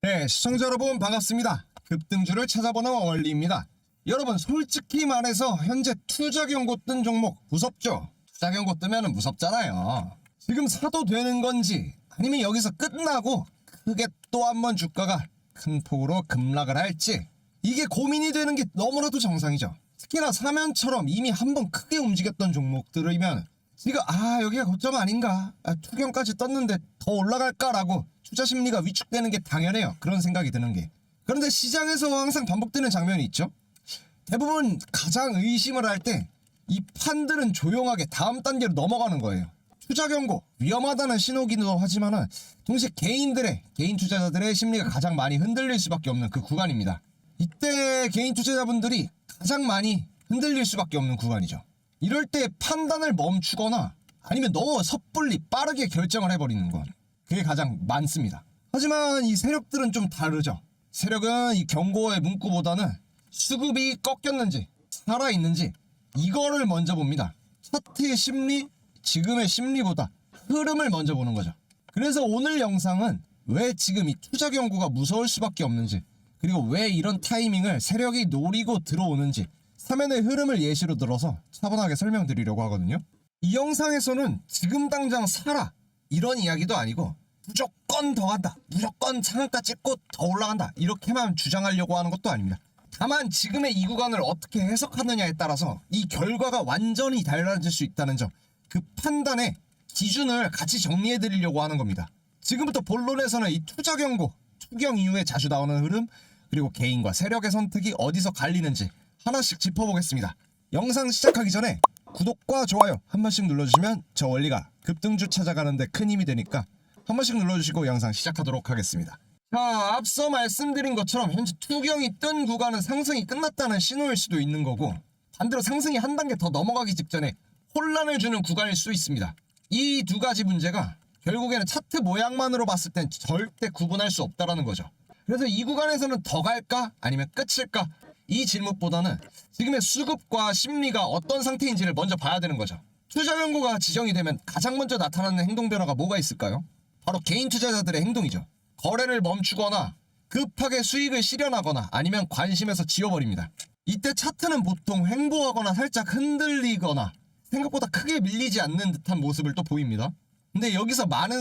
네, 시청자 여러분 반갑습니다. 급등주를 찾아보는 원리입니다. 여러분 솔직히 말해서 현재 투자 경고 뜬 종목 무섭죠? 투자 경고 뜨면 무섭잖아요. 지금 사도 되는 건지 아니면 여기서 끝나고 크게 또 한 번 주가가 큰 폭으로 급락을 할지 이게 고민이 되는 게 너무나도 정상이죠. 특히나 사면처럼 이미 한 번 크게 움직였던 종목들이면 지금 여기가 고점 아닌가, 투경까지 떴는데 더 올라갈까라고 투자 심리가 위축되는 게 당연해요. 그런 생각이 드는 게. 그런데 시장에서 항상 반복되는 장면이 있죠. 대부분 가장 의심을 할 때 이 판들은 조용하게 다음 단계로 넘어가는 거예요. 투자 경고 위험하다는 신호기도 하지만은 동시에 개인 투자자들의 심리가 가장 많이 흔들릴 수밖에 없는 그 구간입니다. 이때 개인 투자자분들이 가장 많이 흔들릴 수밖에 없는 구간이죠. 이럴 때 판단을 멈추거나 아니면 너무 섣불리 빠르게 결정을 해버리는 건 그게 가장 많습니다. 하지만 이 세력들은 좀 다르죠. 세력은 이 경고의 문구보다는 수급이 꺾였는지 살아있는지 이거를 먼저 봅니다. 차트의 심리, 지금의 심리보다 흐름을 먼저 보는 거죠. 그래서 오늘 영상은 왜 지금 이 투자 경고가 무서울 수밖에 없는지, 그리고 왜 이런 타이밍을 세력이 노리고 들어오는지 사면의 흐름을 예시로 들어서 차분하게 설명드리려고 하거든요. 이 영상에서는 지금 당장 사라 이런 이야기도 아니고 무조건 더 간다, 무조건 상한가 찍고 더 올라간다 이렇게만 주장하려고 하는 것도 아닙니다. 다만 지금의 이 구간을 어떻게 해석하느냐에 따라서 이 결과가 완전히 달라질 수 있다는 점, 그 판단의 기준을 같이 정리해 드리려고 하는 겁니다. 지금부터 본론에서는 이 투자 경고, 투경 이후에 자주 나오는 흐름, 그리고 개인과 세력의 선택이 어디서 갈리는지 하나씩 짚어보겠습니다. 영상 시작하기 전에 구독과 좋아요 한 번씩 눌러주시면 저 원리가 급등주 찾아가는데 큰 힘이 되니까 한 번씩 눌러주시고 영상 시작하도록 하겠습니다. 자, 앞서 말씀드린 것처럼 현재 투경이 뜬 구간은 상승이 끝났다는 신호일 수도 있는 거고, 반대로 상승이 한 단계 더 넘어가기 직전에 혼란을 주는 구간일 수 있습니다. 이 두 가지 문제가 결국에는 차트 모양만으로 봤을 땐 절대 구분할 수 없다라는 거죠. 그래서 이 구간에서는 더 갈까 아니면 끝일까, 이 질문보다는 지금의 수급과 심리가 어떤 상태인지를 먼저 봐야 되는 거죠. 투자 경고가 지정이 되면 가장 먼저 나타나는 행동 변화가 뭐가 있을까요? 바로 개인 투자자들의 행동이죠. 거래를 멈추거나 급하게 수익을 실현하거나 아니면 관심에서 지워버립니다. 이때 차트는 보통 횡보하거나 살짝 흔들리거나 생각보다 크게 밀리지 않는 듯한 모습을 또 보입니다. 근데 여기서 많은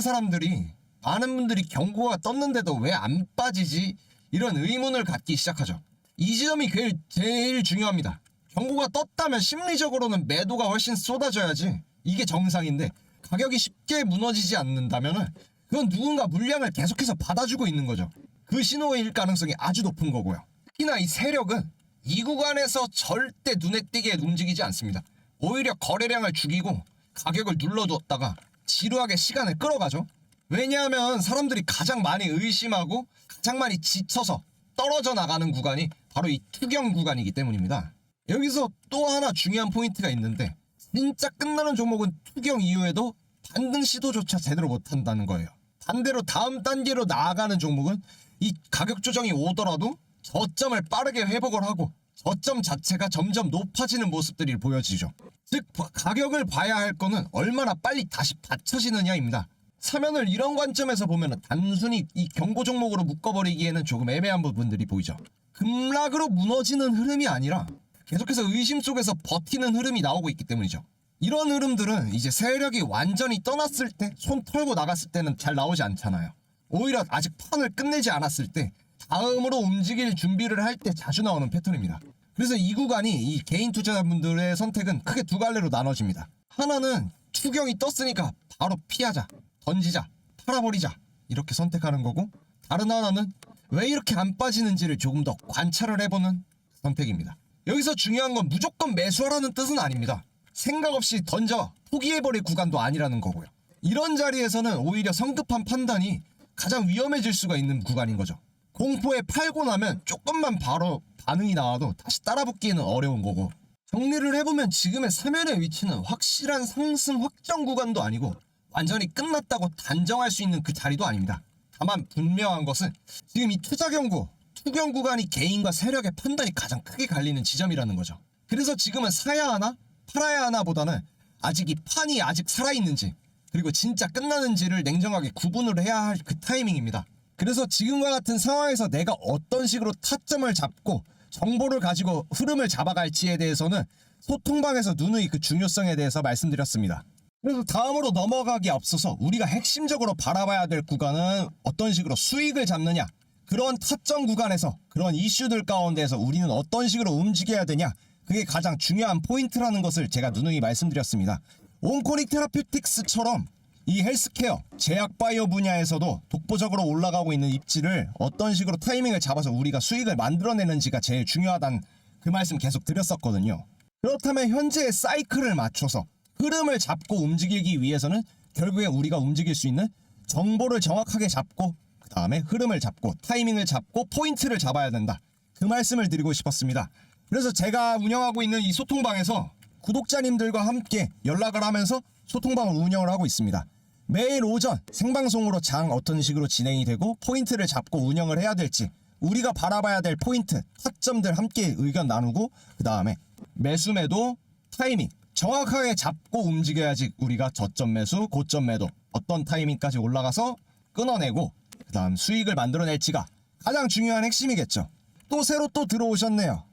분들이 경고가 떴는데도 왜 안 빠지지? 이런 의문을 갖기 시작하죠. 이 지점이 제일 중요합니다. 경고가 떴다면 심리적으로는 매도가 훨씬 쏟아져야지 이게 정상인데, 가격이 쉽게 무너지지 않는다면은 그건 누군가 물량을 계속해서 받아주고 있는 거죠. 그 신호일 가능성이 아주 높은 거고요. 특히나 이 세력은 이 구간에서 절대 눈에 띄게 움직이지 않습니다. 오히려 거래량을 죽이고 가격을 눌러두었다가 지루하게 시간을 끌어가죠. 왜냐하면 사람들이 가장 많이 의심하고 가장 많이 지쳐서 떨어져 나가는 구간이 바로 이 투경 구간이기 때문입니다. 여기서 또 하나 중요한 포인트가 있는데, 진짜 끝나는 종목은 투경 이후에도 반등 시도조차 제대로 못한다는 거예요. 반대로 다음 단계로 나아가는 종목은 이 가격 조정이 오더라도 저점을 빠르게 회복을 하고 저점 자체가 점점 높아지는 모습들이 보여지죠. 즉 가격을 봐야 할 거는 얼마나 빨리 다시 받쳐지느냐입니다. 사면을 이런 관점에서 보면 단순히 이 경고 종목으로 묶어버리기에는 조금 애매한 부분들이 보이죠. 급락으로 무너지는 흐름이 아니라 계속해서 의심 속에서 버티는 흐름이 나오고 있기 때문이죠. 이런 흐름들은 이제 세력이 완전히 떠났을 때, 손 털고 나갔을 때는 잘 나오지 않잖아요. 오히려 아직 판을 끝내지 않았을 때, 다음으로 움직일 준비를 할 때 자주 나오는 패턴입니다. 그래서 이 구간이 이 개인 투자자분들의 선택은 크게 두 갈래로 나눠집니다. 하나는 투경이 떴으니까 바로 피하자, 던지자, 팔아버리자 이렇게 선택하는 거고, 다른 하나는 왜 이렇게 안 빠지는지를 조금 더 관찰을 해보는 선택입니다. 여기서 중요한 건 무조건 매수하라는 뜻은 아닙니다. 생각 없이 던져 포기해버릴 구간도 아니라는 거고요. 이런 자리에서는 오히려 성급한 판단이 가장 위험해질 수가 있는 구간인 거죠. 공포에 팔고 나면 조금만 바로 반응이 나와도 다시 따라붙기는 어려운 거고, 정리를 해보면 지금의 사면의 위치는 확실한 상승 확정 구간도 아니고 완전히 끝났다고 단정할 수 있는 그 자리도 아닙니다. 다만 분명한 것은 지금 이 투자 경고, 투경 구간이 개인과 세력의 판단이 가장 크게 갈리는 지점이라는 거죠. 그래서 지금은 사야 하나 팔아야 하나 보다는 아직 이 판이 아직 살아있는지, 그리고 진짜 끝나는지를 냉정하게 구분을 해야 할 그 타이밍입니다. 그래서 지금과 같은 상황에서 내가 어떤 식으로 타점을 잡고 정보를 가지고 흐름을 잡아갈지에 대해서는 소통방에서 누누이 그 중요성에 대해서 말씀드렸습니다. 그래서 다음으로 넘어가기 앞서서 우리가 핵심적으로 바라봐야 될 구간은 어떤 식으로 수익을 잡느냐, 그런 타점 구간에서 그런 이슈들 가운데에서 우리는 어떤 식으로 움직여야 되냐, 그게 가장 중요한 포인트라는 것을 제가 누누이 말씀드렸습니다. 온코닉 테라퓨틱스처럼 이 헬스케어, 제약바이오 분야에서도 독보적으로 올라가고 있는 입지를 어떤 식으로 타이밍을 잡아서 우리가 수익을 만들어내는지가 제일 중요하다는 그 말씀 계속 드렸었거든요. 그렇다면 현재의 사이클을 맞춰서 흐름을 잡고 움직이기 위해서는 결국에 우리가 움직일 수 있는 정보를 정확하게 잡고 그 다음에 흐름을 잡고 타이밍을 잡고 포인트를 잡아야 된다. 그 말씀을 드리고 싶었습니다. 그래서 제가 운영하고 있는 이 소통방에서 구독자님들과 함께 연락을 하면서 소통방을 운영을 하고 있습니다. 매일 오전 생방송으로 장 어떤 식으로 진행이 되고 포인트를 잡고 운영을 해야 될지, 우리가 바라봐야 될 포인트, 타점들 함께 의견 나누고 그 다음에 매수 매도 타이밍 정확하게 잡고 움직여야지 우리가 저점 매수, 고점 매도 어떤 타이밍까지 올라가서 끊어내고 그 다음 수익을 만들어낼지가 가장 중요한 핵심이겠죠. 또 새로 또 들어오셨네요.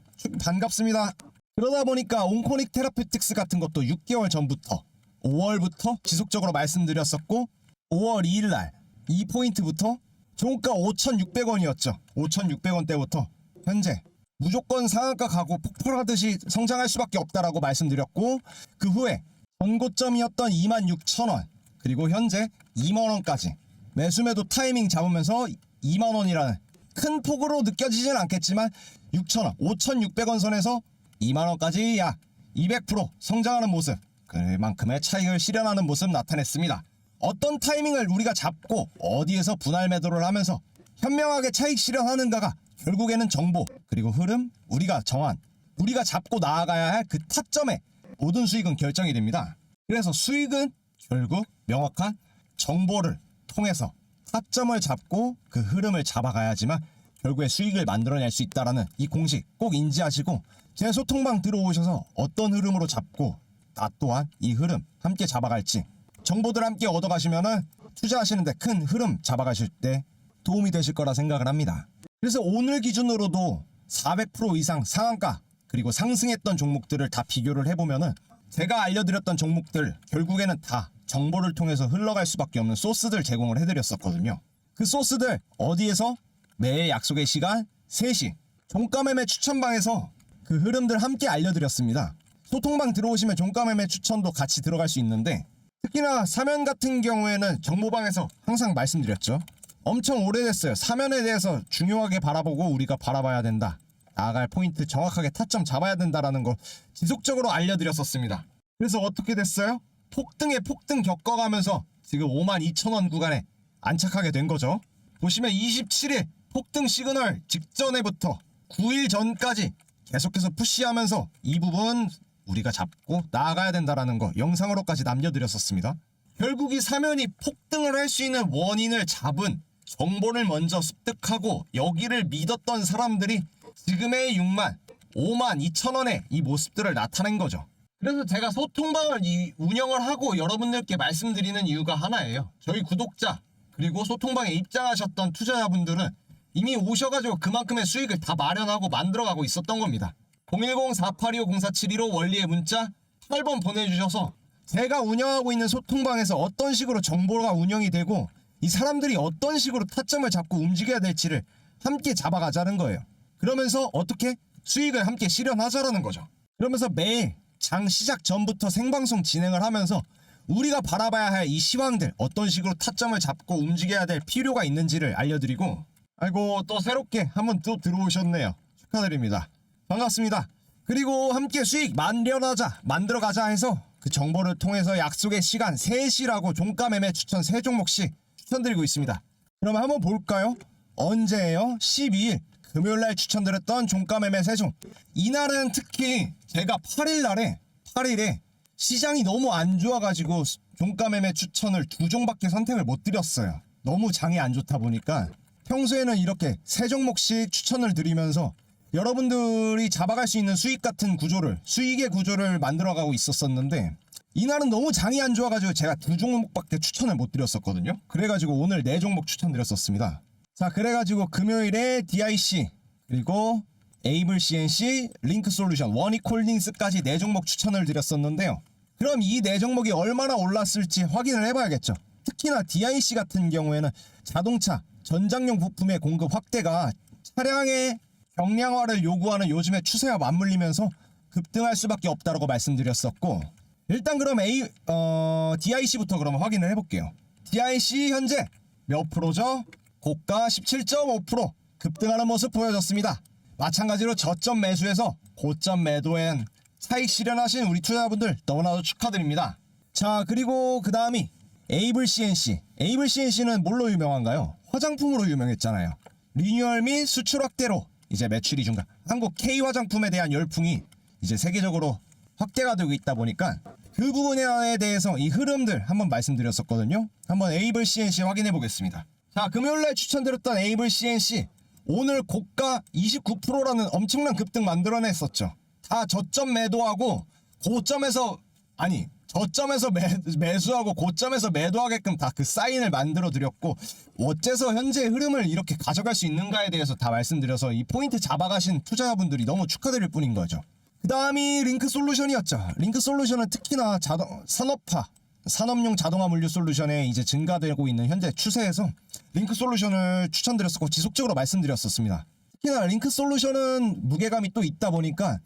반갑습니다. 그러다 보니까 온코닉 테라퓨틱스 같은 것도 6개월 전부터 5월부터 지속적으로 말씀드렸었고 5월 2일날 이 포인트부터 종가 5,600원이었죠. 5,600원 때부터 현재 무조건 상한가 가고 폭발하듯이 성장할 수밖에 없다라고 말씀드렸고, 그 후에 전고점이었던 26,000원 그리고 현재 2만원까지 매수매도 타이밍 잡으면서 2만원이라는 큰 폭으로 느껴지진 않겠지만 6,000원, 5,600원 선에서 2만원까지 약 200% 성장하는 모습, 그만큼의 차익을 실현하는 모습 나타냈습니다. 어떤 타이밍을 우리가 잡고 어디에서 분할 매도를 하면서 현명하게 차익 실현하는가가 결국에는 정보 그리고 흐름, 우리가 정한, 우리가 잡고 나아가야 할 그 타점에 모든 수익은 결정이 됩니다. 그래서 수익은 결국 명확한 정보를 통해서 타점을 잡고 그 흐름을 잡아가야지만 결국에 수익을 만들어낼 수 있다는 이 공식 꼭 인지하시고, 제 소통방 들어오셔서 어떤 흐름으로 잡고 나 또한 이 흐름 함께 잡아갈지 정보들 함께 얻어가시면은 투자하시는데 큰 흐름 잡아가실 때 도움이 되실 거라 생각을 합니다. 그래서 오늘 기준으로도 400% 이상 상한가 그리고 상승했던 종목들을 다 비교를 해보면은 제가 알려드렸던 종목들 결국에는 다 정보를 통해서 흘러갈 수밖에 없는 소스들 제공을 해드렸었거든요. 그 소스들 어디에서? 매일 약속의 시간 3시 종가매매 추천방에서 그 흐름들 함께 알려드렸습니다. 소통방 들어오시면 종가매매 추천도 같이 들어갈 수 있는데, 특히나 사면 같은 경우에는 정보방에서 항상 말씀드렸죠. 엄청 오래됐어요. 사면에 대해서 중요하게 바라보고 우리가 바라봐야 된다, 나아갈 포인트 정확하게 타점 잡아야 된다라는 거 지속적으로 알려드렸었습니다. 그래서 어떻게 됐어요? 폭등에 폭등 겪어가면서 지금 52,000원 구간에 안착하게 된 거죠. 보시면 27일 폭등 시그널 직전에부터 9일 전까지 계속해서 푸시하면서 이 부분 우리가 잡고 나아가야 된다라는 거 영상으로까지 남겨드렸었습니다. 결국 이 사면이 폭등을 할 수 있는 원인을 잡은 정보를 먼저 습득하고 여기를 믿었던 사람들이 지금의 6만, 5만 2천원의 이 모습들을 나타낸 거죠. 그래서 제가 소통방을 운영을 하고 여러분들께 말씀드리는 이유가 하나예요. 저희 구독자 그리고 소통방에 입장하셨던 투자자분들은 이미 오셔가지고 그만큼의 수익을 다 마련하고 만들어가고 있었던 겁니다. 010-4825-0471로 원리의 문자 8번 보내주셔서 제가 운영하고 있는 소통방에서 어떤 식으로 정보가 운영이 되고 이 사람들이 어떤 식으로 타점을 잡고 움직여야 될지를 함께 잡아가자는 거예요. 그러면서 어떻게 수익을 함께 실현하자라는 거죠. 그러면서 매일 장 시작 전부터 생방송 진행을 하면서 우리가 바라봐야 할 이 시황들 어떤 식으로 타점을 잡고 움직여야 될 필요가 있는지를 알려드리고, 아이고 또 새롭게 한번 또 들어오셨네요. 축하드립니다. 반갑습니다. 그리고 함께 수익 만들어가자 해서 그 정보를 통해서 약속의 시간 3시라고 종가매매 추천 3종목씩 추천드리고 있습니다. 그럼 한번 볼까요? 언제예요? 12일 금요일날 추천드렸던 종가매매 3종. 이날은 특히 제가 8일에 시장이 너무 안 좋아가지고 종가매매 추천을 2종밖에 선택을 못 드렸어요. 너무 장이 안 좋다 보니까 평소에는 이렇게 3종목씩 추천을 드리면서 여러분들이 잡아갈 수 있는 수익 같은 구조를, 수익의 구조를 만들어가고 있었었는데 이날은 너무 장이 안 좋아가지고 제가 2종목밖에 추천을 못 드렸었거든요. 그래가지고 오늘 4종목 추천드렸었습니다. 자, 그래가지고 금요일에 DIC 그리고 에이블 CNC, 링크솔루션, 원익홀딩스까지 4종목 추천을 드렸었는데요. 그럼 이 4종목이 얼마나 올랐을지 확인을 해봐야겠죠. 특히나 DIC 같은 경우에는 자동차, 전장용 부품의 공급 확대가 차량의 경량화를 요구하는 요즘의 추세와 맞물리면서 급등할 수밖에 없다고 말씀드렸었고, 일단 그럼 DIC부터 그러면 확인을 해볼게요. DIC 현재 몇 프로죠? 고가 17.5% 급등하는 모습 보여줬습니다. 마찬가지로 저점 매수에서 고점 매도엔 차익 실현하신 우리 투자자분들 너무나도 축하드립니다. 자, 그리고 그 다음이 에이블 CNC. 에이블 CNC는 뭘로 유명한가요? 화장품으로 유명했잖아요. 리뉴얼 및 수출 확대로 이제 매출이 증가. 한국 K 화장품에 대한 열풍이 이제 세계적으로 확대가 되고 있다 보니까 그 부분에 대해서 이 흐름들 한번 말씀드렸었거든요. 한번 에이블 CNC 확인해 보겠습니다. 자, 금요일날 추천드렸던 에이블 CNC 오늘 고가 29%라는 엄청난 급등 만들어냈었죠. 다 저점 매도하고 고점에서 저점에서 매수하고 고점에서 매도하게끔 다 그 사인을 만들어 드렸고, 어째서 현재 흐름을 이렇게 가져갈 수 있는가에 대해서 다 말씀드려서 이 포인트 잡아가신 투자자분들이 너무 축하드릴 뿐인 거죠. 그 다음이 링크솔루션이었죠. 링크솔루션은 특히나 산업용 자동화 물류 솔루션에 이제 증가되고 있는 현재 추세에서 링크솔루션을 추천드렸었고 지속적으로 말씀드렸었습니다. 특히나 링크솔루션은 무게감이 또 있다 보니까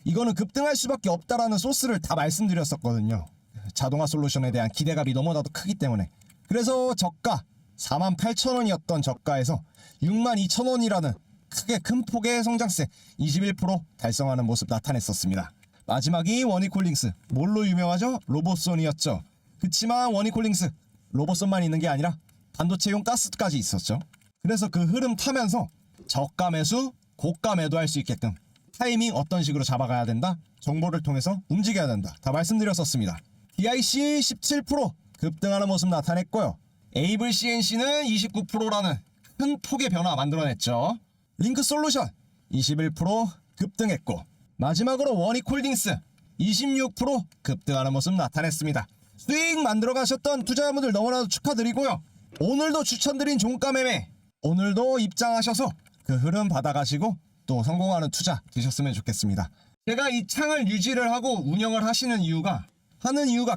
이거는 급등할 수밖에 없다라는 소스를 다 말씀드렸었거든요. 자동화 솔루션에 대한 기대감이 너무나도 크기 때문에. 그래서 저가 48,000원이었던 저가에서 62,000원이라는 크게 큰 폭의 성장세 21% 달성하는 모습 나타냈었습니다. 마지막이 원익홀딩스. 뭘로 유명하죠? 로봇손이었죠. 그치만 원익홀딩스 로봇손만 있는 게 아니라 반도체용 가스까지 있었죠. 그래서 그 흐름 타면서 저가 매수, 고가 매도할 수 있게끔 타이밍 어떤 식으로 잡아가야 된다? 정보를 통해서 움직여야 된다. 다 말씀드렸었습니다. DIC 17% 급등하는 모습 나타냈고요. 에이블 CNC는 29%라는 큰 폭의 변화 만들어냈죠. 링크솔루션 21% 급등했고, 마지막으로 원익홀딩스 26% 급등하는 모습 나타냈습니다. 수익 만들어 가셨던 투자자분들 너무나도 축하드리고요. 오늘도 추천드린 종가 매매, 오늘도 입장하셔서 그 흐름 받아가시고 또 성공하는 투자 되셨으면 좋겠습니다. 제가 이 창을 유지를 하고 운영을 하는 이유가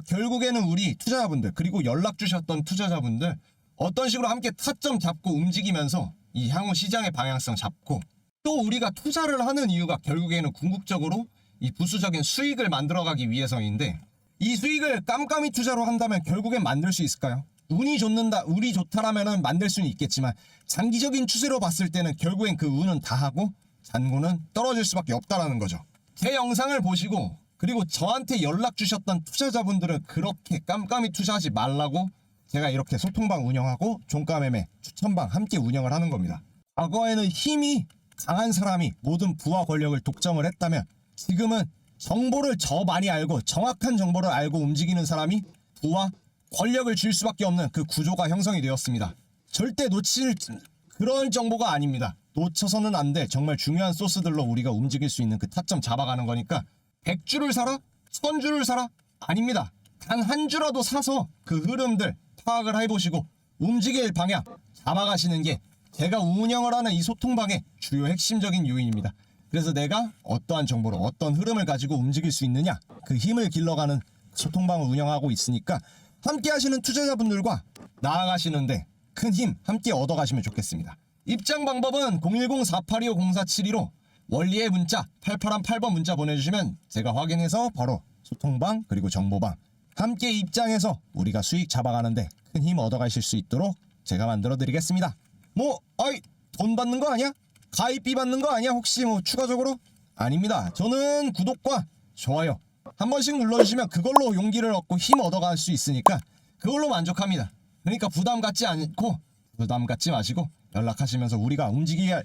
결국에는 우리 투자자분들 그리고 연락 주셨던 투자자분들 어떤 식으로 함께 타점 잡고 움직이면서 이 향후 시장의 방향성 잡고, 또 우리가 투자를 하는 이유가 결국에는 궁극적으로 이 부수적인 수익을 만들어가기 위해서인데, 이 수익을 깜깜이 투자로 한다면 결국엔 만들 수 있을까요? 운이 좋다라면 만들 수는 있겠지만 장기적인 추세로 봤을 때는 결국엔 그 운은 다 하고 잔고는 떨어질 수밖에 없다라는 거죠. 제 영상을 보시고 그리고 저한테 연락 주셨던 투자자분들은 그렇게 깜깜이 투자하지 말라고 제가 이렇게 소통방 운영하고 종가 매매 추천방 함께 운영을 하는 겁니다. 과거에는 힘이 강한 사람이 모든 부와 권력을 독점을 했다면, 지금은 정보를 많이 알고 정확한 정보를 알고 움직이는 사람이 부와 권력을 줄 수밖에 없는 그 구조가 형성이 되었습니다. 절대 놓칠 그런 정보가 아닙니다. 놓쳐서는 안 될 정말 중요한 소스들로 우리가 움직일 수 있는 그 타점 잡아가는 거니까 100주를 사라? 1000주를 사라? 아닙니다. 단 한 주라도 사서 그 흐름들 파악을 해보시고 움직일 방향 잡아가시는 게 제가 운영을 하는 이 소통방의 주요 핵심적인 요인입니다. 그래서 내가 어떠한 정보로 어떤 흐름을 가지고 움직일 수 있느냐, 그 힘을 길러가는 소통방을 운영하고 있으니까 함께 하시는 투자자분들과 나아가시는데 큰 힘 함께 얻어가시면 좋겠습니다. 입장 방법은 010-4825-0472로 원리의 문자 8818번 문자 보내주시면 제가 확인해서 바로 소통방 그리고 정보방 함께 입장해서 우리가 수익 잡아가는데 큰 힘 얻어가실 수 있도록 제가 만들어 드리겠습니다. 돈 받는 거 아니야? 가입비 받는 거 아니야? 혹시 추가적으로? 아닙니다. 저는 구독과 좋아요 한 번씩 눌러주시면 그걸로 용기를 얻고 힘 얻어갈 수 있으니까 그걸로 만족합니다. 그러니까 부담 갖지 마시고 연락하시면서 우리가 움직여야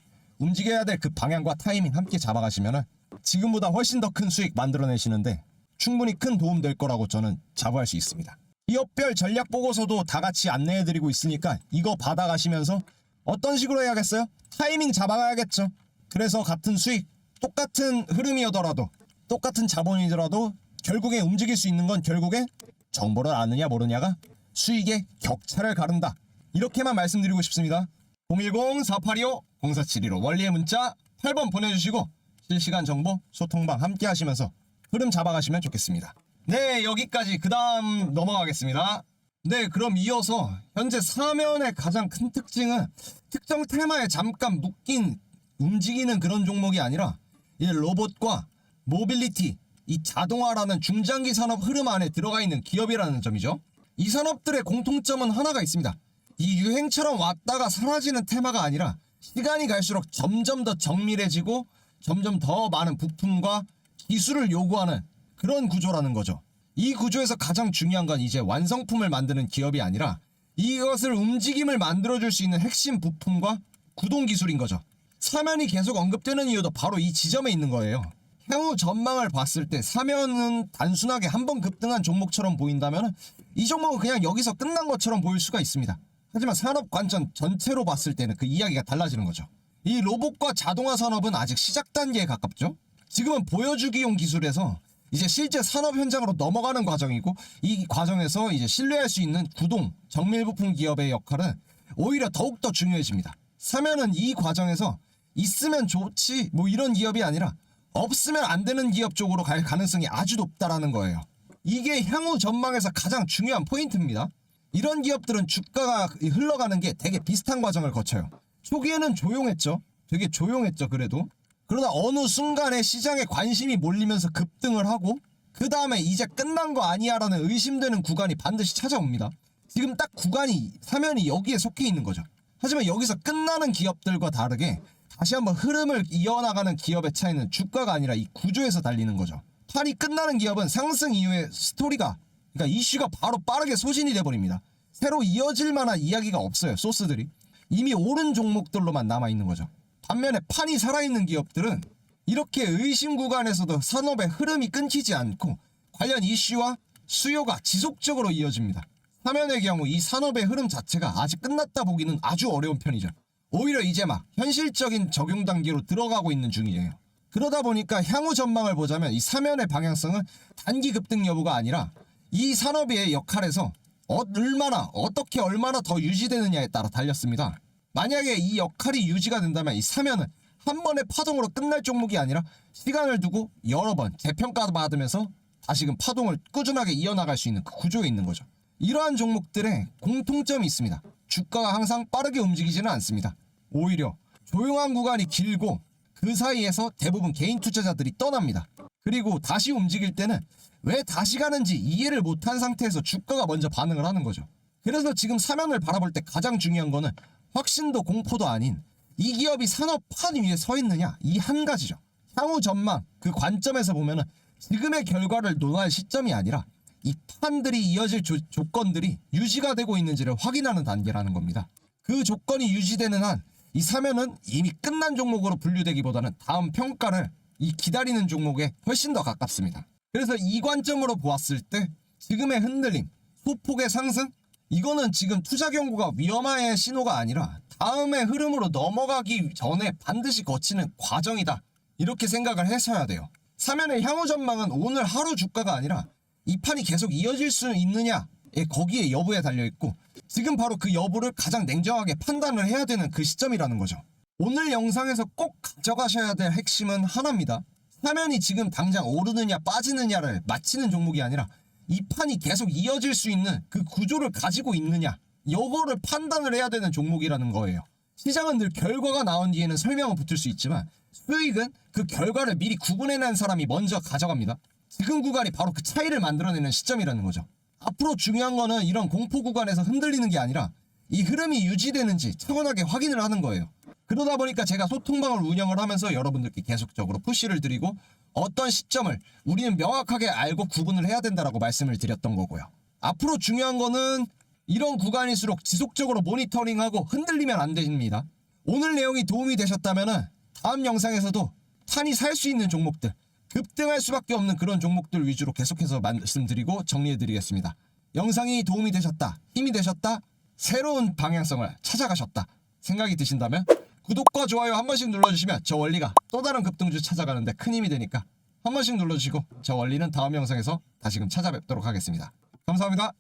될 그 방향과 타이밍 함께 잡아가시면 지금보다 훨씬 더 큰 수익 만들어내시는데 충분히 큰 도움 될 거라고 저는 자부할 수 있습니다. 기업별 전략 보고서도 다 같이 안내해드리고 있으니까 이거 받아가시면서 어떤 식으로 해야겠어요? 타이밍 잡아가야겠죠. 그래서 같은 수익, 똑같은 흐름이더라도 똑같은 자본이더라도 결국에 움직일 수 있는 건 결국에 정보를 아느냐 모르냐가 수익의 격차를 가른다. 이렇게만 말씀드리고 싶습니다. 010-4825-0472로 원리의 문자 8번 보내주시고 실시간 정보 소통방 함께 하시면서 흐름 잡아가시면 좋겠습니다. 네, 여기까지. 그 다음 넘어가겠습니다. 네, 그럼 이어서 현재 사면의 가장 큰 특징은 특정 테마에 잠깐 묶인 움직이는 그런 종목이 아니라 이 로봇과 모빌리티, 이 자동화라는 중장기 산업 흐름 안에 들어가 있는 기업이라는 점이죠. 이 산업들의 공통점은 하나가 있습니다. 이 유행처럼 왔다가 사라지는 테마가 아니라 시간이 갈수록 점점 더 정밀해지고 점점 더 많은 부품과 기술을 요구하는 그런 구조라는 거죠. 이 구조에서 가장 중요한 건 이제 완성품을 만드는 기업이 아니라 이것을 움직임을 만들어줄 수 있는 핵심 부품과 구동 기술인 거죠. 사면이 계속 언급되는 이유도 바로 이 지점에 있는 거예요. 향후 전망을 봤을 때 사면은 단순하게 한번 급등한 종목처럼 보인다면 이 종목은 그냥 여기서 끝난 것처럼 보일 수가 있습니다. 하지만 산업 관점 전체로 봤을 때는 그 이야기가 달라지는 거죠. 이 로봇과 자동화 산업은 아직 시작 단계에 가깝죠. 지금은 보여주기용 기술에서 이제 실제 산업 현장으로 넘어가는 과정이고 이 과정에서 이제 신뢰할 수 있는 구동, 정밀 부품 기업의 역할은 오히려 더욱더 중요해집니다. 사면은 이 과정에서 있으면 좋지 뭐 이런 기업이 아니라 없으면 안 되는 기업 쪽으로 갈 가능성이 아주 높다라는 거예요. 이게 향후 전망에서 가장 중요한 포인트입니다. 이런 기업들은 주가가 흘러가는 게 되게 비슷한 과정을 거쳐요. 초기에는 조용했죠. 되게 조용했죠. 그러다 어느 순간에 시장에 관심이 몰리면서 급등을 하고 그 다음에 이제 끝난 거 아니야 라는 의심되는 구간이 반드시 찾아옵니다. 지금 딱 구간이 사면이 여기에 속해 있는 거죠. 하지만 여기서 끝나는 기업들과 다르게 다시 한번 흐름을 이어나가는 기업의 차이는 주가가 아니라 이 구조에서 달리는 거죠. 판이 끝나는 기업은 상승 이후에 스토리가 그러니까 이슈가 바로 빠르게 소진이 돼버립니다. 새로 이어질 만한 이야기가 없어요. 소스들이 이미 오른 종목들로만 남아있는 거죠. 반면에 판이 살아있는 기업들은 이렇게 의심 구간에서도 산업의 흐름이 끊기지 않고 관련 이슈와 수요가 지속적으로 이어집니다. 사면의 경우 이 산업의 흐름 자체가 아직 끝났다 보기는 아주 어려운 편이죠. 오히려 이제 막 현실적인 적용 단계로 들어가고 있는 중이에요. 그러다 보니까 향후 전망을 보자면 이 사면의 방향성은 단기 급등 여부가 아니라 이 산업의 역할에서 얼마나 더 유지되느냐에 따라 달렸습니다. 만약에 이 역할이 유지가 된다면 이 사면은 한 번의 파동으로 끝날 종목이 아니라 시간을 두고 여러 번 재평가 받으면서 다시금 파동을 꾸준하게 이어나갈 수 있는 그 구조에 있는 거죠. 이러한 종목들의 공통점이 있습니다. 주가가 항상 빠르게 움직이지는 않습니다. 오히려 조용한 구간이 길고 그 사이에서 대부분 개인 투자자들이 떠납니다. 그리고 다시 움직일 때는 왜 다시 가는지 이해를 못한 상태에서 주가가 먼저 반응을 하는 거죠. 그래서 지금 사면을 바라볼 때 가장 중요한 거는 확신도 공포도 아닌 이 기업이 산업판 위에 서 있느냐 이 한 가지죠. 향후 전망 그 관점에서 보면은 지금의 결과를 논할 시점이 아니라 이 판들이 이어질 조건들이 유지가 되고 있는지를 확인하는 단계라는 겁니다. 그 조건이 유지되는 한 이 사면은 이미 끝난 종목으로 분류되기보다는 다음 평가를 이 기다리는 종목에 훨씬 더 가깝습니다. 그래서 이 관점으로 보았을 때 지금의 흔들림, 소폭의 상승 이거는 지금 투자 경고가 위험할 신호가 아니라 다음의 흐름으로 넘어가기 전에 반드시 거치는 과정이다. 이렇게 생각을 하셔야 돼요. 사면의 향후 전망은 오늘 하루 주가가 아니라 이 판이 계속 이어질 수 있느냐 거기에 여부에 달려있고 지금 바로 그 여부를 가장 냉정하게 판단을 해야 되는 그 시점이라는 거죠. 오늘 영상에서 꼭 가져가셔야 될 핵심은 하나입니다. 사면이 지금 당장 오르느냐 빠지느냐를 맞히는 종목이 아니라 이 판이 계속 이어질 수 있는 그 구조를 가지고 있느냐 요거를 판단을 해야 되는 종목이라는 거예요. 시장은 늘 결과가 나온 뒤에는 설명은 붙을 수 있지만 수익은 그 결과를 미리 구분해낸 사람이 먼저 가져갑니다. 지금 구간이 바로 그 차이를 만들어내는 시점이라는 거죠. 앞으로 중요한 거는 이런 공포 구간에서 흔들리는 게 아니라 이 흐름이 유지되는지 차분하게 확인을 하는 거예요. 그러다 보니까 제가 소통방을 운영을 하면서 여러분들께 계속적으로 푸시를 드리고 어떤 시점을 우리는 명확하게 알고 구분을 해야 된다라고 말씀을 드렸던 거고요. 앞으로 중요한 거는 이런 구간일수록 지속적으로 모니터링하고 흔들리면 안 됩니다. 오늘 내용이 도움이 되셨다면 다음 영상에서도 판이 살 수 있는 종목들 급등할 수밖에 없는 그런 종목들 위주로 계속해서 말씀드리고 정리해드리겠습니다. 영상이 도움이 되셨다, 힘이 되셨다, 새로운 방향성을 찾아가셨다 생각이 드신다면 구독과 좋아요 한 번씩 눌러주시면 저 원리가 또 다른 급등주 찾아가는데 큰 힘이 되니까 한 번씩 눌러주시고 저 원리는 다음 영상에서 다시금 찾아뵙도록 하겠습니다. 감사합니다.